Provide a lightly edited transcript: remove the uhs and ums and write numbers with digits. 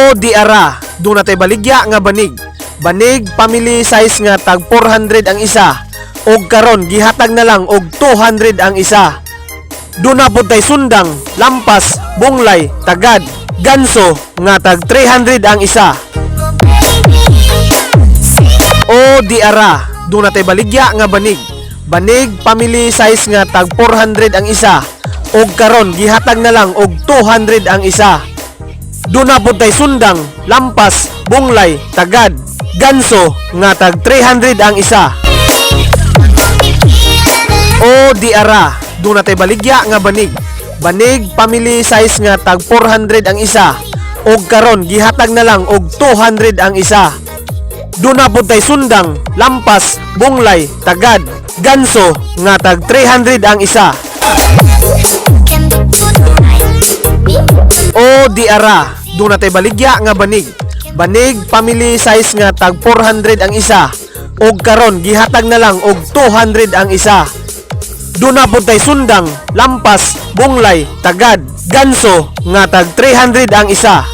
O di ara, doon natay baligya nga banig. Banig family size nga tag 400 ang isa. Og karon gihatag na lang og 200 ang isa. Doon na po tay sundang, lampas, bunglay, tagad, ganso nga tag 300 ang isa. O di ara, doon natay baligya nga banig. Banig family size nga tag 400 ang isa. Og karon gihatag na lang og 200 ang isa. Doon na po tay sundang, lampas, bunglay, tagad, ganso nga tag 300 ang isa. O di ara, doon natay baligya nga banig. Banig family size nga tag 400 ang isa. Og karon gihatag na lang og 200 ang isa. Doon na po tay sundang, lampas, bunglay, tagad, ganso nga tag 300 ang isa. O di ara, doon natay baligya nga banig. Banig family size nga tag 400 ang isa. Og karon gihatag na lang og 200 ang isa. Doon na po tay sundang, lampas, bunglay, tagad, ganso nga tag 300 ang isa.